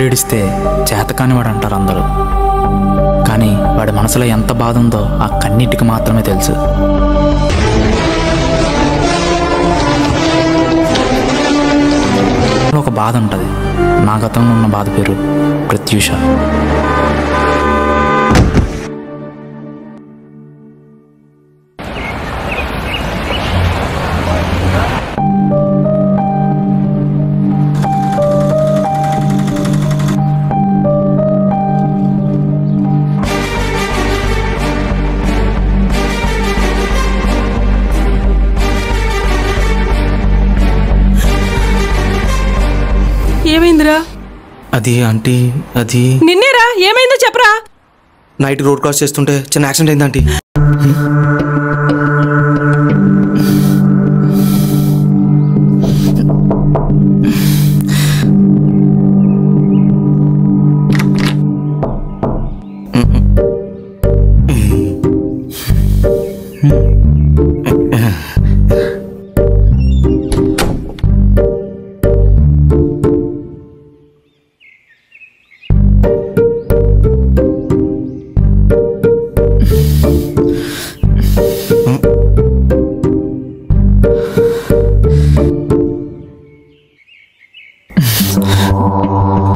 ఏడిస్తే చేతకానివాడు అంటారు అందరూ. కానీ వాడి మనసులో ఎంత బాధ ఉందో ఆ కన్నీటికి మాత్రమే తెలుసు. ఒక బాధ ఉంటుంది. నా గతంలో ఉన్న బాధ పేరు ప్రత్యూష. ఏమైందిరా? అది ఆంటీ, అది నిన్నేరా. ఏమైందో చెప్పరా. నైట్ రోడ్ క్రాస్ చేస్తుంటే చిన్న యాక్సిడెంట్ అయింది ఆంటీ.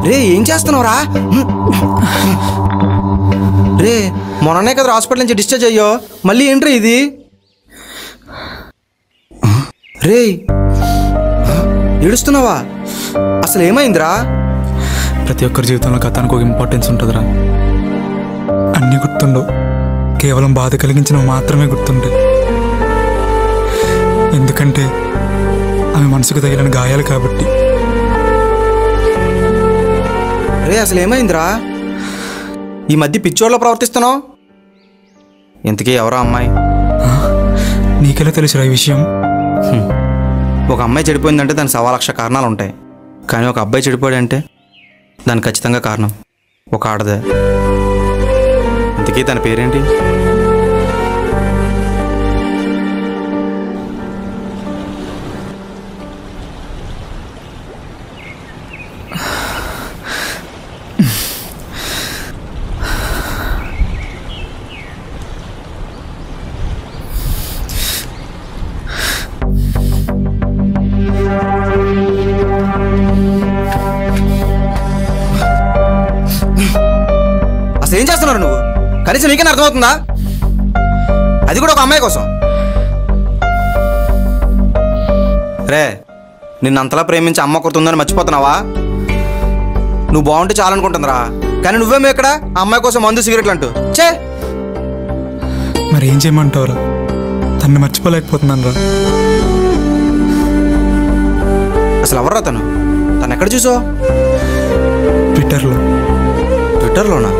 రే ఏం చేస్తున్నావురా? రే మొన్ననే కదా హాస్పిటల్ నుంచి డిశ్చార్జ్ అయ్యో, మళ్ళీ ఏంట్రా ఇది? రే ఏడుస్తున్నావా? అసలు ఏమైందిరా? ప్రతి ఒక్కరి జీవితంలో గతానికి ఒక ఇంపార్టెన్స్ ఉంటుందిరా. అన్నీ గుర్తుండవు, కేవలం బాధ కలిగించినవి మాత్రమే గుర్తుంటాయి. ఎందుకంటే అవి మనసుకు తగిలిన గాయాలు కాబట్టి. రే అసలు ఏమైందిరా? ఈ మధ్య పిచ్చోళ్ళలో ప్రవర్తిస్తున్నావు. ఇంతకీ ఎవరో అమ్మాయి? నీకెలా తెలుసురా ఈ విషయం? ఒక అమ్మాయి చెడిపోయిందంటే దానికి 1,00,000 కారణాలు ఉంటాయి. కానీ ఒక అబ్బాయి చెడిపోయాడంటే దానికి ఖచ్చితంగా కారణం ఒక ఆడదే. ఇంతకీ తన పేరేంటి? అసలు ఏం చేస్తున్నారు నువ్వు? కనీసం నీకైనా అర్థమవుతుందా? అది కూడా ఒక అమ్మాయి కోసం. రే నిన్నంతలా ప్రేమించి అమ్మ కొడుతుందని మర్చిపోతున్నావా? నువ్వు బాగుంటే చాలనుకుంటుందిరా, కానీ నువ్వేమో ఇక్కడ ఆ అమ్మాయి కోసం మందు సిగరెట్లు అంటూ చే. మరి ఏం చేయమంటావురా? తన్ని మర్చిపోలేకపోతున్నాను రా. అసలు ఎవర్రా తను? తను ఎక్కడ చూసావు? ట్విట్టర్లోనా?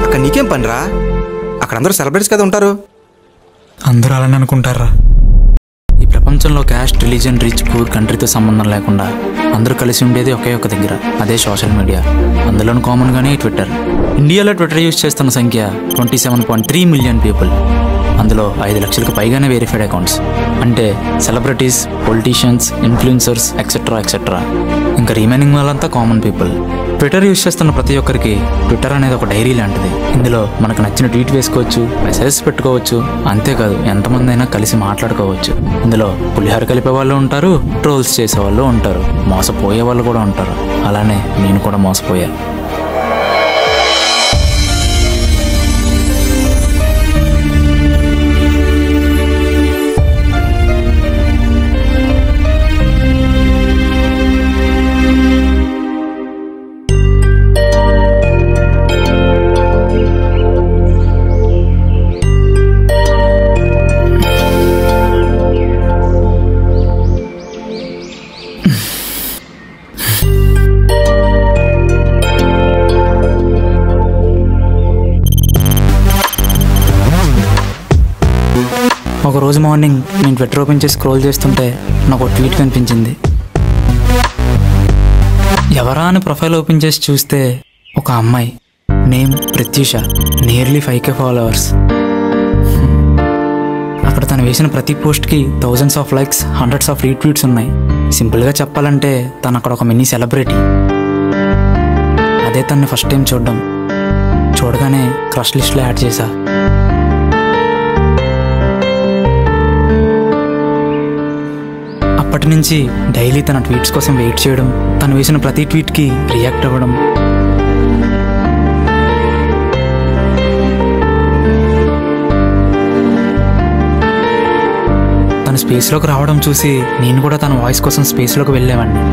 అక్కడ నీకేం పనిరా? అక్కడ అందరూ సెలబ్రిటీస్ కదా ఉంటారు. అందరూ అలానే అనుకుంటారా? ఈ ప్రపంచంలో క్యాస్ట్, రిలీజన్, రిచ్, పూర్, కంట్రీతో సంబంధం లేకుండా అందరూ కలిసి ఉండేది ఒకే ఒక దగ్గర, అదే సోషల్ మీడియా. అందులోనూ కామన్గానే ట్విట్టర్. ఇండియాలో ట్విట్టర్ యూజ్ చేస్తున్న సంఖ్య 27.3 మిలియన్ పీపుల్. అందులో 5 లక్షలకు పైగానే వెరిఫైడ్ అకౌంట్స్. అంటే celebrities, politicians, influencers etcetera etcetera. ఇంకా రిమైనింగ్ వాళ్ళంతా కామన్ పీపుల్. ట్విట్టర్ యూజ్ చేస్తున్న ప్రతి ఒక్కరికి ట్విట్టర్ అనేది ఒక డైరీ లాంటిది. ఇందులో మనకు నచ్చిన ట్వీట్ వేసుకోవచ్చు, మెసేజెస్ పెట్టుకోవచ్చు. అంతేకాదు ఎంతమంది అయినా కలిసి మాట్లాడుకోవచ్చు. ఇందులో పులిహోర కలిపే వాళ్ళు ఉంటారు, ట్రోల్స్ చేసే వాళ్ళు ఉంటారు, మోసపోయే వాళ్ళు కూడా ఉంటారు. అలానే నేను కూడా మోసపోయా. ఒకరోజు మార్నింగ్ నేను ట్విట్టర్ ఓపెన్ చేసి స్క్రోల్ చేస్తుంటే నాకు ఒక ట్వీట్ కనిపించింది. ఎవరా అని ప్రొఫైల్ ఓపెన్ చేసి చూస్తే ఒక అమ్మాయి, name Pratyusha, nearly 5K followers. అక్కడ తను వేసిన ప్రతి పోస్ట్కి thousands of likes, hundreds of retweets ఉన్నాయి. సింపుల్గా చెప్పాలంటే తను అక్కడ ఒక మినీ సెలబ్రిటీ. అదే తన్ని ఫస్ట్ టైం చూడడం. చూడగానే క్రష్ లిస్ట్లో యాడ్ చేశా. అప్పటి నుంచి డైలీ తన ట్వీట్స్ కోసం వెయిట్ చేయడం, తను వేసిన ప్రతి ట్వీట్కి రియాక్ట్ అవ్వడం. తన స్పేస్లోకి రావడం చూసి నేను కూడా తన వాయిస్ కోసం స్పేస్లోకి వెళ్ళేవాడిని.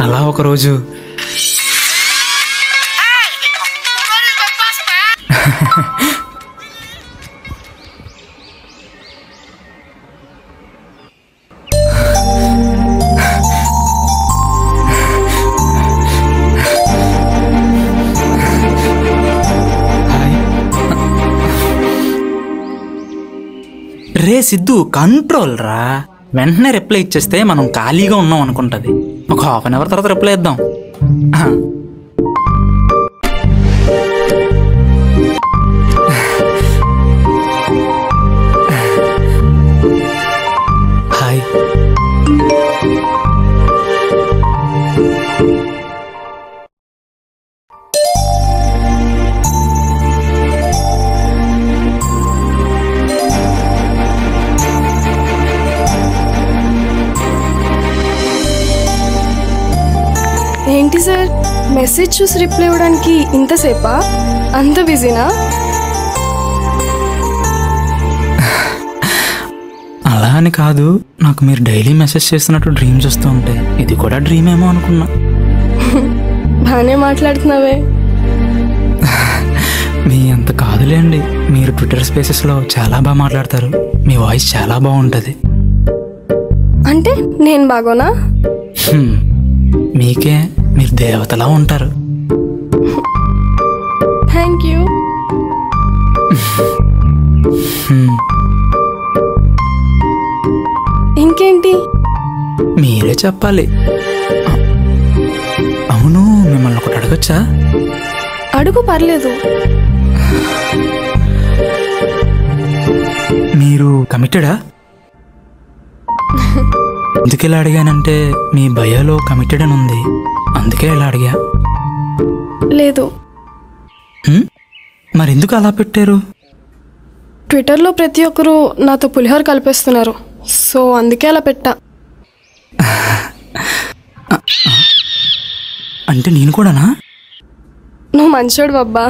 అలా ఒకరోజు రే సిద్ధు, కంట్రోల్ రా. వెంటనే రిప్లై ఇచ్చేస్తే మనం ఖాళీగా ఉన్నాం అనుకుంటుంది. ఒక హాఫ్ అన్ అవర్ తర్వాత రిప్లై ఇద్దాం. హాయ్. ఏంటి సార్, మెసేజ్ చూసి రిప్లై ఇవ్వడానికి ఇంతసేపా? అంత బిజీనా? అలా అని కాదు, నాకు మీరు డైలీ మెసేజ్ చేస్తున్నట్టు డ్రీమ్స్ వస్తూ ఉంటాయి. ఇది కూడా డ్రీమ్ ఏమో అనుకున్నా. బాగానే మాట్లాడుతున్నావే. మీ అంత కాదులేండి. మీరు ట్విట్టర్ స్పేసెస్లో చాలా బాగా మాట్లాడతారు. మీ వాయిస్ చాలా బాగుంటుంది. అంటే నేను బాగోనా? మీకే, మీరు దేవతలా ఉంటారు. Thank you. ఇంకేంటి? మీరే చెప్పాలి. అవును, మిమ్మల్ని ఒకటి అడగచ్చా? అడుగు, పర్లేదు. మీరు కమిటెడా? ఎందుకు ఇలా అడిగానంటే మీ బయోలో కమిటెడ్ అని ఉంది, అందుకే ఇలా అడిగా. లేదు. మరెందుకు అలా పెట్టారు? ట్విట్టర్లో ప్రతి ఒక్కరూ నాతో పులిహోర కలిపేస్తున్నారు, సో అందుకే అలా పెట్టా. అంటే నేను కూడానా? నువ్వు మంచోడు బాబ్బా.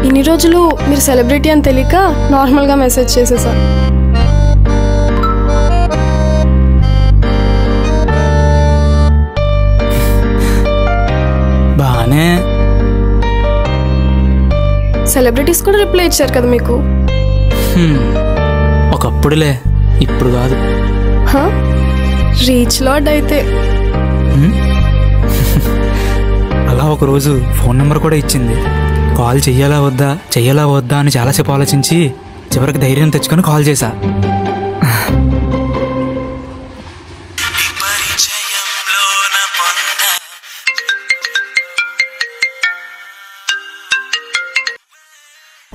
ఇన్ని రోజులు మీరు సెలబ్రిటీ అని తెలియక నార్మల్గా మెసేజ్ చేసేసా. బానే. సెలబ్రిటీస్ కూడా రిప్లై ఇచ్చారు కదా మీకు. ఒకప్పుడులే, ఇప్పుడు కాదు. రీచ్ లార్డ్ అయితే. అలా ఒకరోజు ఫోన్ నెంబర్ కూడా ఇచ్చింది. కాల్ చెయ్యాలా వద్దా అని చాలాసేపు ఆలోచించి చివరికి ధైర్యం తెచ్చుకొని కాల్ చేశా.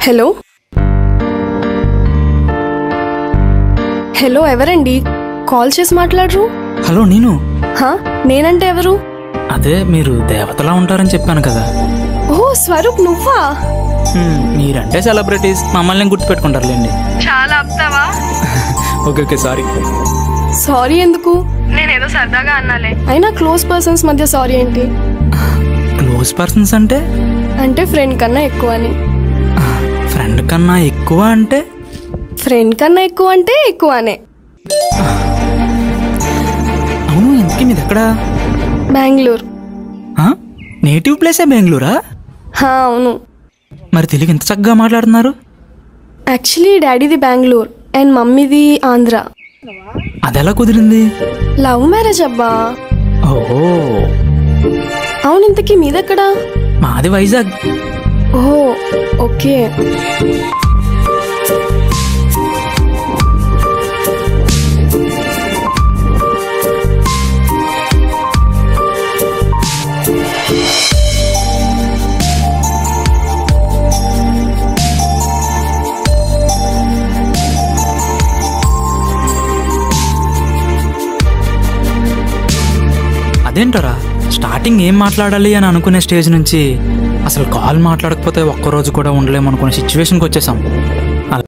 హలో హలో, ఎవరండి? కాల్ చేసి మాట్లాడరు? హలో, నేను. నేనంటే ఎవరు? అదే, మీరు దేవతలా ఉంటారని చెప్పాను కదా. ఓ స్వరూప్, నువ్వా? మీరంటే సెలబ్రిటీస్, మమ్మల్ని గుర్తుపెట్టుకుంటారులేండి. చాలా అప్తావా? Okay, sorry. సారీ ఎందుకు? నేనేదో సరదాగా అన్నాలే. అయినా క్లోజ్ పర్సన్స్ మధ్య సారీ ఏంటి? క్లోజ్ పర్సన్స్ అంటే? అంటే ఫ్రెండ్ కన్నా ఎక్కువ అని. ఫ్రెండ్ కన్నా ఎక్కువ అంటే? ఫ్రెండ్ కన్నా ఎక్కువ అంటే ఎక్కువనే. అవును, ఇంతకీ మీది ఎక్కడా? బెంగళూరు. నేటివ్ ప్లేసే బెంగళూరా? అవును. మరి తెలుగు ఎంత చక్కగా మాట్లాడుతున్నారు? యాక్చువల్లీ డాడీది బెంగళూరు అండ్ మమ్మీది ఆంధ్ర. అదెలా కుదిరింది? లవ్ మ్యారేజ్ అబ్బా. ఓహో. అవును, ఇంతకీ మీదెక్కడా? మాది వైజాగ్. ఓహో, ఓకే. అదేంటరా స్టార్టింగ్ ఏం మాట్లాడాలి అని అనుకునే స్టేజ్ నుంచి అసలు కాల్ మాట్లాడకపోతే ఒక్కరోజు కూడా ఉండలేమనుకునే సిచ్యువేషన్కి వచ్చేసాం.